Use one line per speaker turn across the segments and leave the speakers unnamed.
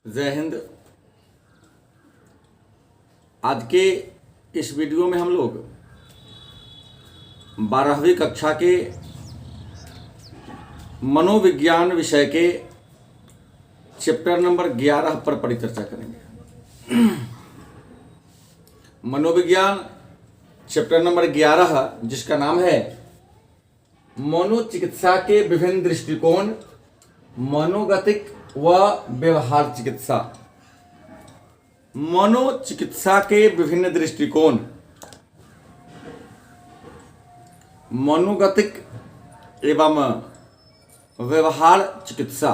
जय हिंद। आज के इस वीडियो में हम लोग 12वीं कक्षा के मनोविज्ञान विषय के चैप्टर नंबर 11 पर परिचर्चा करेंगे। मनोविज्ञान चैप्टर नंबर 11 जिसका नाम है मनोचिकित्सा के विभिन्न दृष्टिकोण, मनोगतिक व व्यवहार चिकित्सा। मनोचिकित्सा के विभिन्न दृष्टिकोण, मनोगतिक एवं व्यवहार चिकित्सा।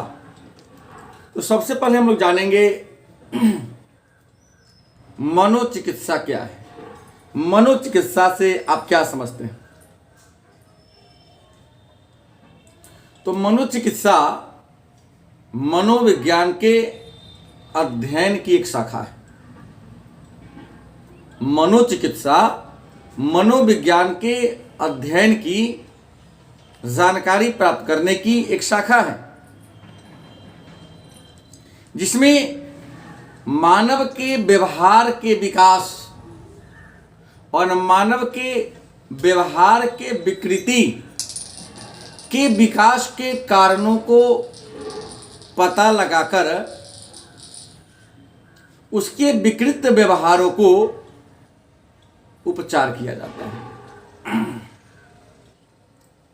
तो सबसे पहले हम लोग जानेंगे मनोचिकित्सा क्या है। मनोचिकित्सा से आप क्या समझते हैं? तो मनोचिकित्सा मनोविज्ञान के अध्ययन की एक शाखा है। मनोचिकित्सा मनोविज्ञान के अध्ययन की जानकारी प्राप्त करने की एक शाखा है, जिसमें मानव के व्यवहार के विकास और मानव के व्यवहार के विकृति के विकास के कारणों को पता लगाकर उसके विकृत व्यवहारों को उपचार किया जाता है।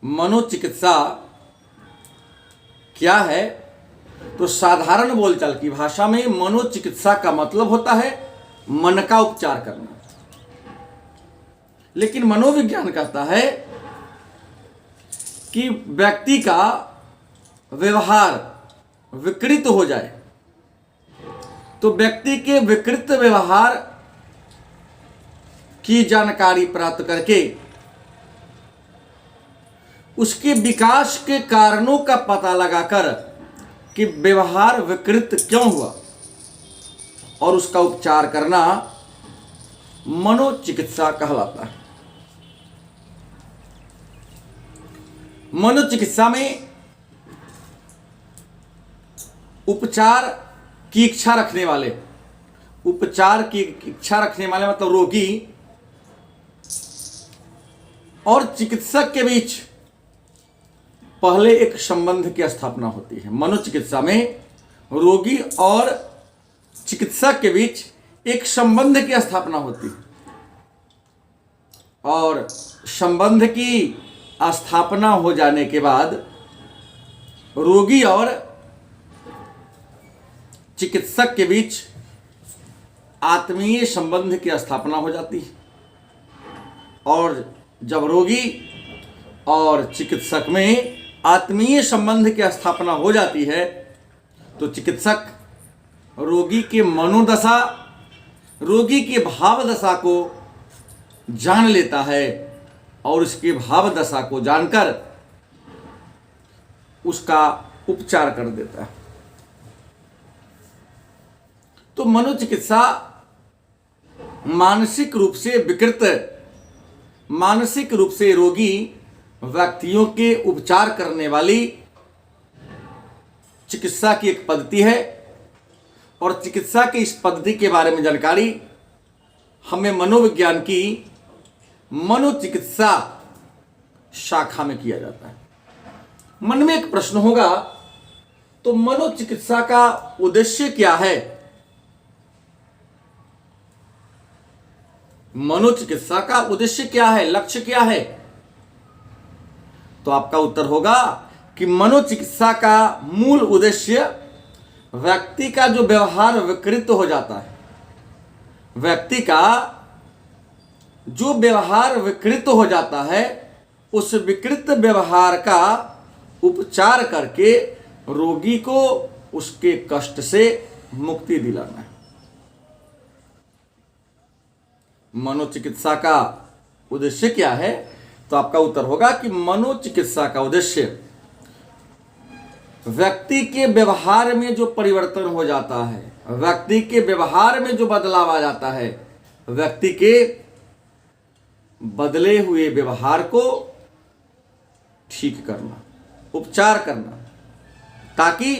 मनोचिकित्सा क्या है? तो साधारण बोलचाल की भाषा में मनोचिकित्सा का मतलब होता है मन का उपचार करना। लेकिन मनोविज्ञान कहता है कि व्यक्ति का व्यवहार विकृत हो जाए तो व्यक्ति के विकृत व्यवहार की जानकारी प्राप्त करके उसके विकास के कारणों का पता लगाकर कि व्यवहार विकृत क्यों हुआ और उसका उपचार करना मनोचिकित्सा कहलाता है। मनोचिकित्सा में उपचार की इच्छा रखने वाले, मतलब रोगी और चिकित्सक के बीच पहले एक संबंध की स्थापना होती है। मनोचिकित्सा में रोगी और चिकित्सक के बीच एक संबंध की स्थापना होती है और संबंध की स्थापना हो जाने के बाद रोगी और चिकित्सक के बीच आत्मीय संबंध की स्थापना हो जाती है। और जब रोगी और चिकित्सक में आत्मीय संबंध की स्थापना हो जाती है तो चिकित्सक रोगी के मनोदशा, रोगी के भाव दशा को जान लेता है और उसके भाव दशा को जानकर उसका उपचार कर देता है। तो मनोचिकित्सा मानसिक रूप से विकृत, मानसिक रूप से रोगी व्यक्तियों के उपचार करने वाली चिकित्सा की एक पद्धति है। और चिकित्सा की इस पद्धति के बारे में जानकारी हमें मनोविज्ञान की मनोचिकित्सा शाखा में किया जाता है। मन में एक प्रश्न होगा, तो मनोचिकित्सा का उद्देश्य क्या है? मनोचिकित्सा का उद्देश्य क्या है, लक्ष्य क्या है? तो आपका उत्तर होगा कि मनोचिकित्सा का मूल उद्देश्य व्यक्ति का जो व्यवहार विकृत हो जाता है, व्यक्ति का जो व्यवहार विकृत हो जाता है, उस विकृत व्यवहार का उपचार करके रोगी को उसके कष्ट से मुक्ति दिलाना है। मनोचिकित्सा का उद्देश्य क्या है? तो आपका उत्तर होगा कि मनोचिकित्सा का उद्देश्य व्यक्ति के व्यवहार में जो परिवर्तन हो जाता है, व्यक्ति के व्यवहार में जो बदलाव आ जाता है, व्यक्ति के बदले हुए व्यवहार को ठीक करना, उपचार करना, ताकि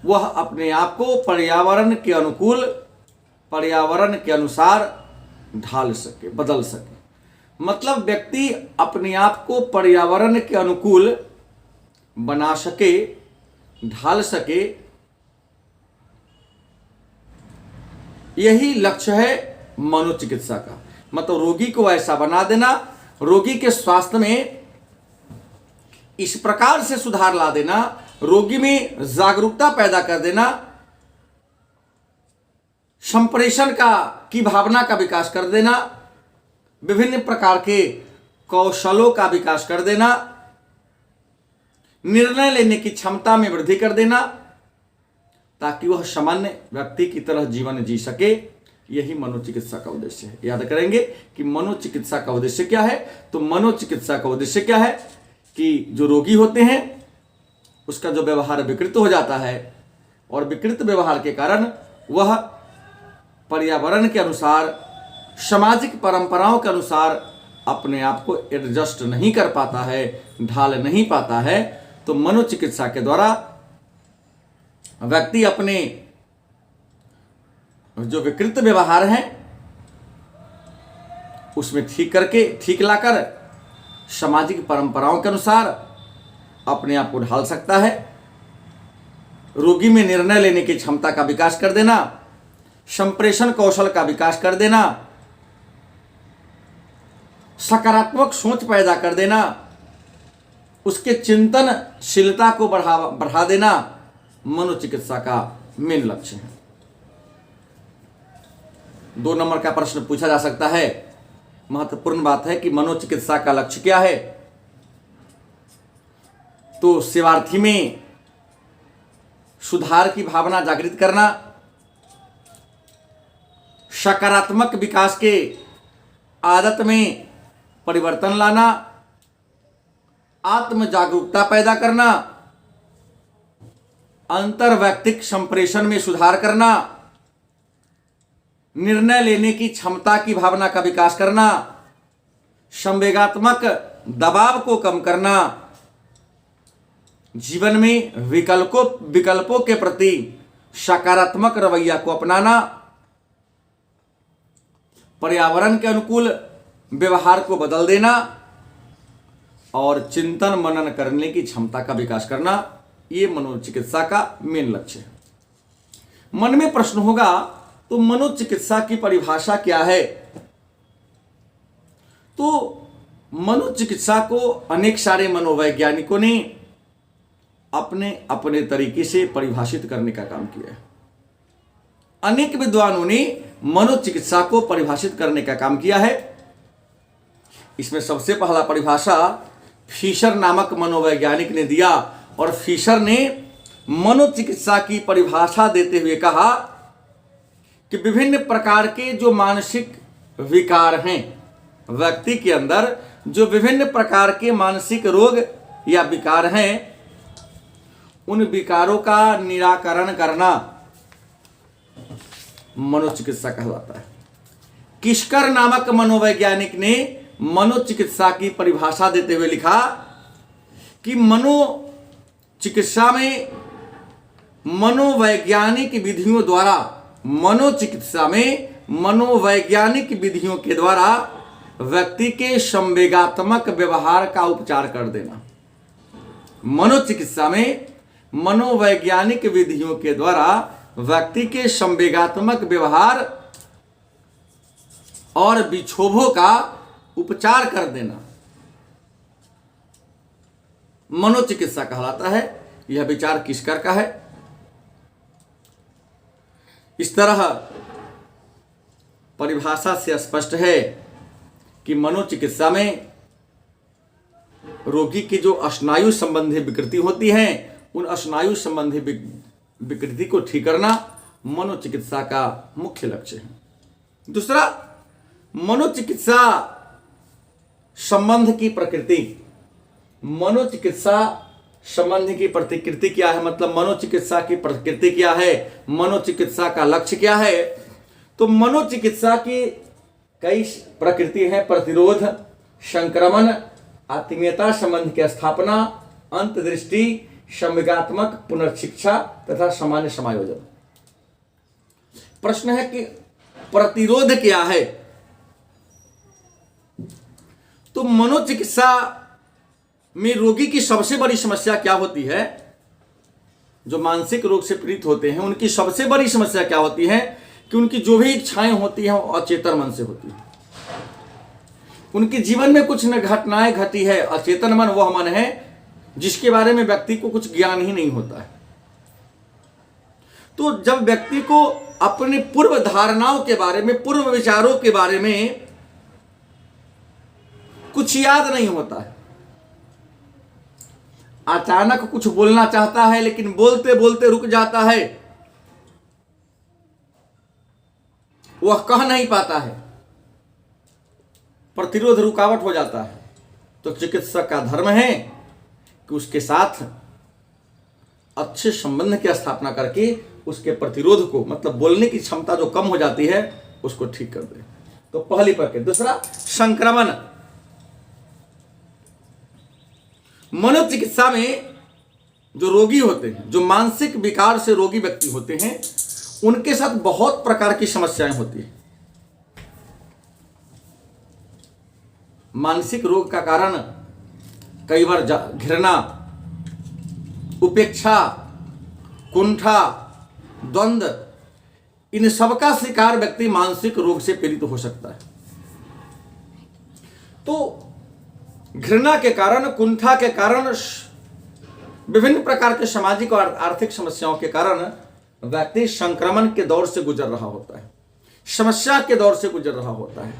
वह अपने आप को पर्यावरण के अनुकूल, पर्यावरण के अनुसार ढाल सके, बदल सके। मतलब व्यक्ति अपने आप को पर्यावरण के अनुकूल बना सके, ढाल सके, यही लक्ष्य है मनोचिकित्सा का। मतलब रोगी को ऐसा बना देना, रोगी के स्वास्थ्य में इस प्रकार से सुधार ला देना, रोगी में जागरूकता पैदा कर देना, संप्रेषण की भावना का विकास कर देना, विभिन्न प्रकार के कौशलों का विकास कर देना, निर्णय लेने की क्षमता में वृद्धि कर देना, ताकि वह सामान्य व्यक्ति की तरह जीवन जी सके। यही मनोचिकित्सा का उद्देश्य है। याद करेंगे कि मनोचिकित्सा का उद्देश्य क्या है। तो मनोचिकित्सा का उद्देश्य क्या है कि जो रोगी होते हैं उसका जो व्यवहार विकृत हो जाता है, और विकृत व्यवहार के कारण वह पर्यावरण के अनुसार, सामाजिक परंपराओं के अनुसार अपने आप को एडजस्ट नहीं कर पाता है, ढाल नहीं पाता है। तो मनोचिकित्सा के द्वारा व्यक्ति अपने जो विकृत व्यवहार हैं उसमें ठीक लाकर सामाजिक परंपराओं के अनुसार अपने आप को ढाल सकता है। रोगी में निर्णय लेने की क्षमता का विकास कर देना, संप्रेषण कौशल का विकास कर देना, सकारात्मक सोच पैदा कर देना, उसके चिंतनशीलता को बढ़ा देना मनोचिकित्सा का मेन लक्ष्य है। 2 नंबर का प्रश्न पूछा जा सकता है। महत्वपूर्ण बात है कि मनोचिकित्सा का लक्ष्य क्या है। तो सेवार्थी में सुधार की भावना जागृत करना, सकारात्मक विकास के आदत में परिवर्तन लाना, आत्म जागरूकता पैदा करना, अंतर्वैयक्तिक संप्रेषण में सुधार करना, निर्णय लेने की क्षमता की भावना का विकास करना, संवेगात्मक दबाव को कम करना, जीवन में विकल्पों के प्रति सकारात्मक रवैया को अपनाना, पर्यावरण के अनुकूल व्यवहार को बदल देना और चिंतन मनन करने की क्षमता का विकास करना, ये मनोचिकित्सा का मेन लक्ष्य है। मन में प्रश्न होगा तो मनोचिकित्सा की परिभाषा क्या है। तो मनोचिकित्सा को अनेक सारे मनोवैज्ञानिकों ने अपने अपने तरीके से परिभाषित करने का काम किया है। अनेक विद्वानों ने मनोचिकित्सा को परिभाषित करने का काम किया है। इसमें सबसे पहला परिभाषा फिशर नामक मनोवैज्ञानिक ने दिया, और फिशर ने मनोचिकित्सा की परिभाषा देते हुए कहा कि विभिन्न प्रकार के जो मानसिक विकार हैं, व्यक्ति के अंदर जो विभिन्न प्रकार के मानसिक रोग या विकार हैं, उन विकारों का निराकरण करना मनोचिकित्सा कहलाता है। किशकर नामक मनोवैज्ञानिक ने मनोचिकित्सा की परिभाषा देते हुए लिखा कि मनोचिकित्सा में मनोवैज्ञानिक विधियों द्वारा, मनोचिकित्सा में मनोवैज्ञानिक विधियों के द्वारा व्यक्ति के संवेगात्मक व्यवहार का उपचार कर देना। मनोचिकित्सा में मनोवैज्ञानिक विधियों के द्वारा व्यक्ति के संवेगात्मक व्यवहार और विक्षोभों का उपचार कर देना मनोचिकित्सा कहलाता है। यह विचार किशकर का है। इस तरह परिभाषा से स्पष्ट है कि मनोचिकित्सा में रोगी की जो स्नायु संबंधी विकृति होती हैं, उन स्नायु संबंधी विकृति को ठीक करना मनोचिकित्सा का मुख्य लक्ष्य है। दूसरा, मनोचिकित्सा संबंध की प्रकृति। मनोचिकित्सा संबंध की प्रकृति क्या है, मतलब मनोचिकित्सा की प्रकृति क्या है, मनोचिकित्सा का लक्ष्य क्या है। तो मनोचिकित्सा की कई प्रकृति है। प्रतिरोध, संक्रमण, आत्मीयता संबंध की स्थापना, अंतर्दृष्टि, संवेगात्मक पुनर्शिक्षा तथा सामान्य समायोजन। प्रश्न है कि प्रतिरोध क्या है? तो मनोचिकित्सा में रोगी की सबसे बड़ी समस्या क्या होती है? जो मानसिक रोग से पीड़ित होते हैं उनकी सबसे बड़ी समस्या क्या होती है कि उनकी जो भी इच्छाएं होती हैं वो अचेतन मन से होती है। उनके जीवन में कुछ न घटनाएं घटी है। अचेतन मन वह मन है जिसके बारे में व्यक्ति को कुछ ज्ञान ही नहीं होता है। तो जब व्यक्ति को अपने पूर्व धारणाओं के बारे में, पूर्व विचारों के बारे में कुछ याद नहीं होता है, अचानक कुछ बोलना चाहता है लेकिन बोलते बोलते रुक जाता है, वह कह नहीं पाता है, प्रतिरोध रुकावट हो जाता है, तो चिकित्सक का धर्म है कि उसके साथ अच्छे संबंध की स्थापना करके उसके प्रतिरोध को, मतलब बोलने की क्षमता जो कम हो जाती है, उसको ठीक कर दे। तो पहली प्रक्रिया। दूसरा, संक्रमण। मनोचिकित्सा में जो रोगी होते हैं, जो मानसिक विकार से रोगी व्यक्ति होते हैं, उनके साथ बहुत प्रकार की समस्याएं होती हैं। मानसिक रोग का कारण कई बार घृणा, उपेक्षा, कुंठा, द्वंद्व, इन सब का शिकार व्यक्ति मानसिक रोग से पीड़ित हो सकता है। तो घृणा के कारण, कुंठा के कारण, विभिन्न प्रकार के सामाजिक और आर्थिक समस्याओं के कारण व्यक्ति संक्रमण के दौर से गुजर रहा होता है, समस्या के दौर से गुजर रहा होता है।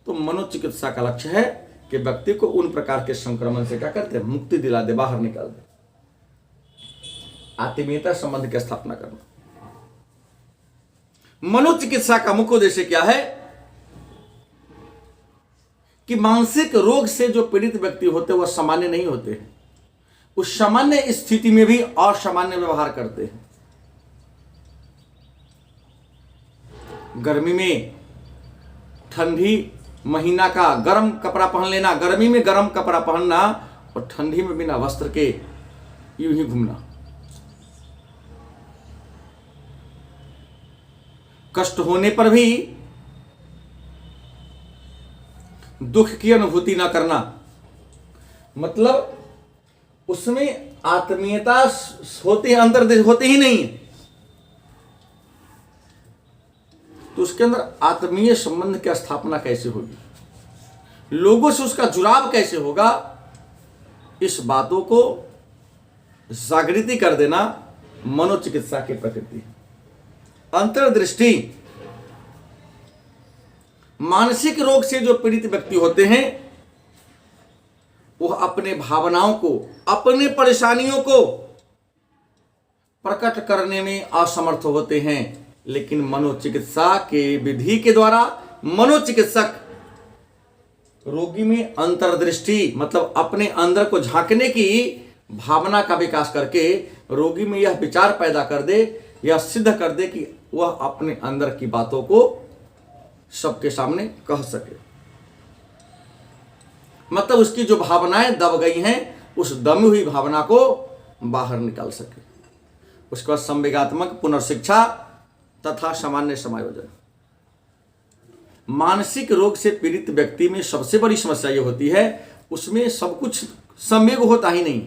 तो मनोचिकित्सा का लक्ष्य है कि व्यक्ति को उन प्रकार के संक्रमण से क्या करते हैं, मुक्ति दिला दे, बाहर निकाल दे, आत्मीयता संबंध की स्थापना करना। मनोचिकित्सा का मुख्य उद्देश्य क्या है कि मानसिक रोग से जो पीड़ित व्यक्ति होते हैं वह सामान्य नहीं होते हैं, उस सामान्य स्थिति में भी असामान्य व्यवहार करते हैं। गर्मी में ठंडी महीना का गर्म कपड़ा पहन लेना, गर्मी में गर्म कपड़ा पहनना और ठंडी में बिना वस्त्र के यूं ही घूमना, कष्ट होने पर भी दुख की अनुभूति ना करना, मतलब उसमें आत्मीयता होती है, अंतर्देश होते ही नहीं है, तो उसके अंदर आत्मीय संबंध की स्थापना कैसे होगी, लोगों से उसका जुड़ाव कैसे होगा, इस बातों को जागृति कर देना मनोचिकित्सा की प्रकृति है। अंतर्दृष्टि। मानसिक रोग से जो पीड़ित व्यक्ति होते हैं वह अपने भावनाओं को, अपने परेशानियों को प्रकट करने में असमर्थ होते हैं, लेकिन मनोचिकित्सा के विधि के द्वारा मनोचिकित्सक रोगी में अंतर्दृष्टि, मतलब अपने अंदर को झांकने की भावना का विकास करके रोगी में यह विचार पैदा कर दे, यह सिद्ध कर दे कि वह अपने अंदर की बातों को सबके सामने कह सके, मतलब उसकी जो भावनाएं दब गई हैं उस दमी हुई भावना को बाहर निकाल सके। उसके बाद संवेगात्मक पुनर्शिक्षा तथा सामान्य समायोजन। मानसिक रोग से पीड़ित व्यक्ति में सबसे बड़ी समस्या यह होती है उसमें सब कुछ संवेग होता ही नहीं,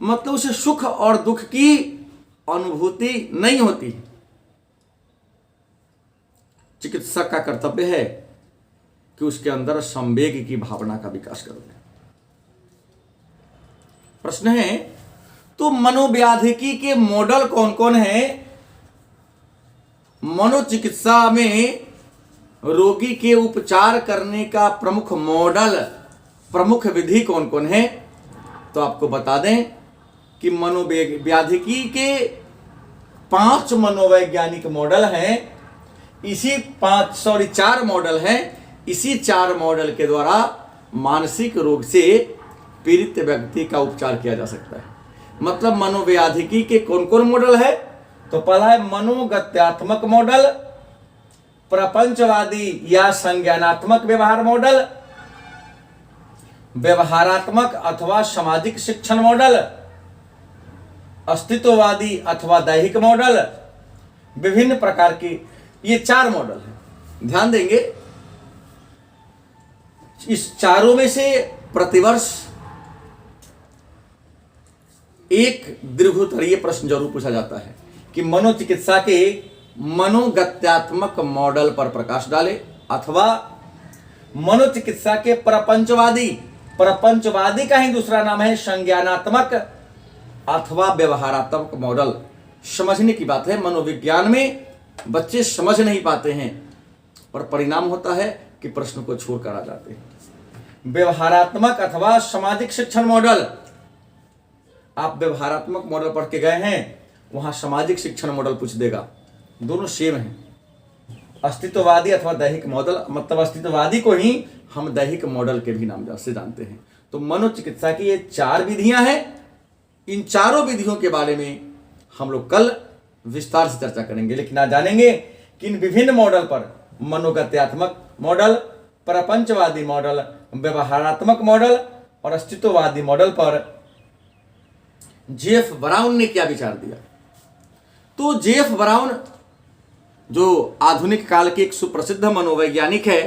मतलब उसे सुख और दुख की अनुभूति नहीं होती। चिकित्सक का कर्तव्य है कि उसके अंदर संवेग की भावना का विकास कर दे। प्रश्न है, तो मनोव्याधिकी के मॉडल कौन कौन हैं? मनोचिकित्सा में रोगी के उपचार करने का प्रमुख मॉडल, प्रमुख विधि कौन कौन है? तो आपको बता दें कि मनोव्याधिकी के 5 मनोवैज्ञानिक मॉडल हैं। इसी 4 मॉडल हैं। इसी 4 मॉडल के द्वारा मानसिक रोग से पीड़ित व्यक्ति का उपचार किया जा सकता है। मतलब मनोव्याधिकी के कौन कौन मॉडल है? तो पहला है मनोगत्यात्मक मॉडल, प्रपंचवादी या संज्ञानात्मक व्यवहार मॉडल, व्यवहारात्मक अथवा सामाजिक शिक्षण मॉडल अस्तित्ववादी अथवा दैहिक मॉडल, विभिन्न प्रकार के, ये 4 मॉडल हैं। ध्यान देंगे, इस चारों में से प्रतिवर्ष एक दीर्घोत्तरीय प्रश्न जरूर पूछा जाता है कि मनोचिकित्सा के मनोगत्यात्मक मॉडल पर प्रकाश डाले, अथवा मनोचिकित्सा के प्रपंचवादी, प्रपंचवादी का ही दूसरा नाम है संज्ञानात्मक अथवा व्यवहारात्मक मॉडल। समझने की बात है, मनोविज्ञान में बच्चे समझ नहीं पाते हैं और परिणाम होता है कि प्रश्न को छोड़कर आ जाते हैं। व्यवहारात्मक अथवा सामाजिक शिक्षण मॉडल, आप व्यवहारात्मक मॉडल पढ़ के गए हैं, वहां सामाजिक शिक्षण मॉडल पूछ देगा, दोनों सेम हैं। अस्तित्ववादी अथवा दैहिक मॉडल, मतलब अस्तित्ववादी को ही हम दैहिक मॉडल के भी नाम से जानते हैं। तो मनोचिकित्सा की ये 4 विधियां हैं। इन चारों विधियों के बारे में हम लोग कल विस्तार से चर्चा करेंगे, लेकिन आज जानेंगे कि इन विभिन्न मॉडल पर, मनोगत्यात्मक मॉडल, प्रपंचवादी मॉडल, व्यवहारात्मक मॉडल और अस्तित्ववादी मॉडल पर जेफ ब्राउन ने क्या विचार दिया। तो जेफ ब्राउन जो आधुनिक काल के एक सुप्रसिद्ध मनोवैज्ञानिक है,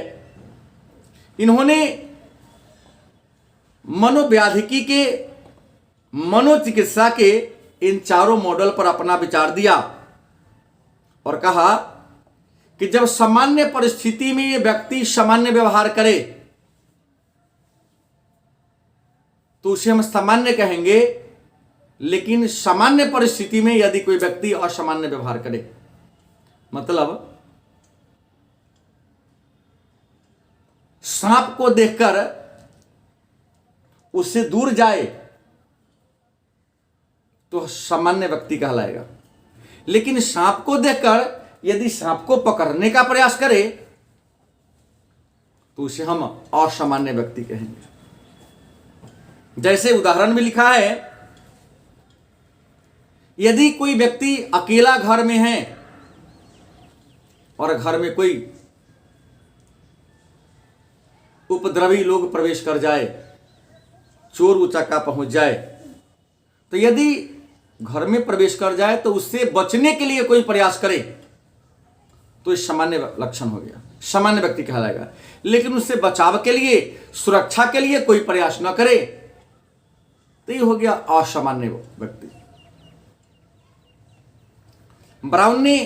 इन्होंने मनोव्याधिकी के, मनोचिकित्सा के इन चारों मॉडल पर अपना विचार दिया और कहा कि जब सामान्य परिस्थिति में व्यक्ति सामान्य व्यवहार करे तो उसे हम सामान्य कहेंगे, लेकिन सामान्य परिस्थिति में यदि कोई व्यक्ति असामान्य व्यवहार करे, मतलब सांप को देखकर उससे दूर जाए तो सामान्य व्यक्ति कहलाएगा, लेकिन सांप को देखकर यदि सांप को पकड़ने का प्रयास करे तो उसे हम असामान्य व्यक्ति कहेंगे। जैसे उदाहरण में लिखा है, यदि कोई व्यक्ति अकेला घर में है और घर में कोई उपद्रवी लोग प्रवेश कर जाए, चोर उचाका पहुंच जाए, तो यदि घर में प्रवेश कर जाए तो उससे बचने के लिए कोई प्रयास करे तो ये सामान्य लक्षण हो गया, सामान्य व्यक्ति कहलाएगा। लेकिन उससे बचाव के लिए, सुरक्षा के लिए कोई प्रयास न करे तो ये हो गया असामान्य व्यक्ति। ब्राउन ने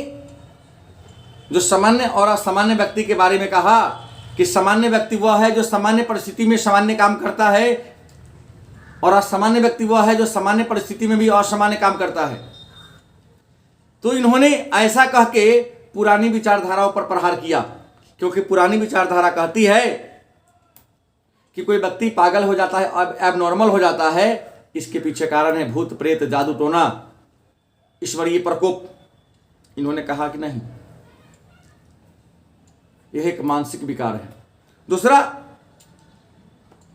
जो सामान्य और असामान्य व्यक्ति के बारे में कहा कि सामान्य व्यक्ति वह है जो सामान्य परिस्थिति में सामान्य काम करता है और असामान्य व्यक्ति वह है जो सामान्य परिस्थिति में भी असामान्य काम करता है। तो इन्होंने ऐसा कह के पुरानी विचारधाराओं पर प्रहार किया, क्योंकि पुरानी विचारधारा कहती है कि कोई व्यक्ति पागल हो जाता है, एबनॉर्मल हो जाता है, इसके पीछे कारण है भूत प्रेत, जादू टोना, ईश्वरीय प्रकोप। इन्होंने कहा कि नहीं, यह एक मानसिक विकार है। दूसरा,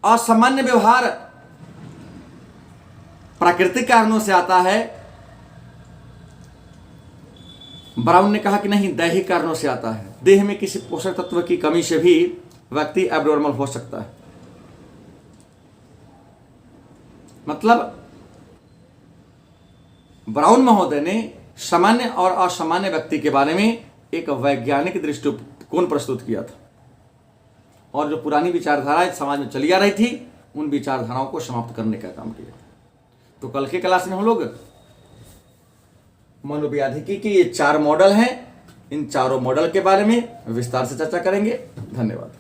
असामान्य व्यवहार प्राकृतिक कारणों से आता है। ब्राउन ने कहा कि नहीं, दैहिक कारणों से आता है। देह में किसी पोषक तत्व की कमी से भी व्यक्ति एबनॉर्मल हो सकता है। मतलब ब्राउन महोदय ने सामान्य और असामान्य व्यक्ति के बारे में एक वैज्ञानिक दृष्टिकोण प्रस्तुत किया था, और जो पुरानी विचारधाराएं समाज में चली आ रही थी उन विचारधाराओं को समाप्त करने का काम किया। तो कल के क्लास में हम लोग मनोव्याधिकी के ये 4 मॉडल हैं, इन चारों मॉडल के बारे में विस्तार से चर्चा करेंगे। धन्यवाद।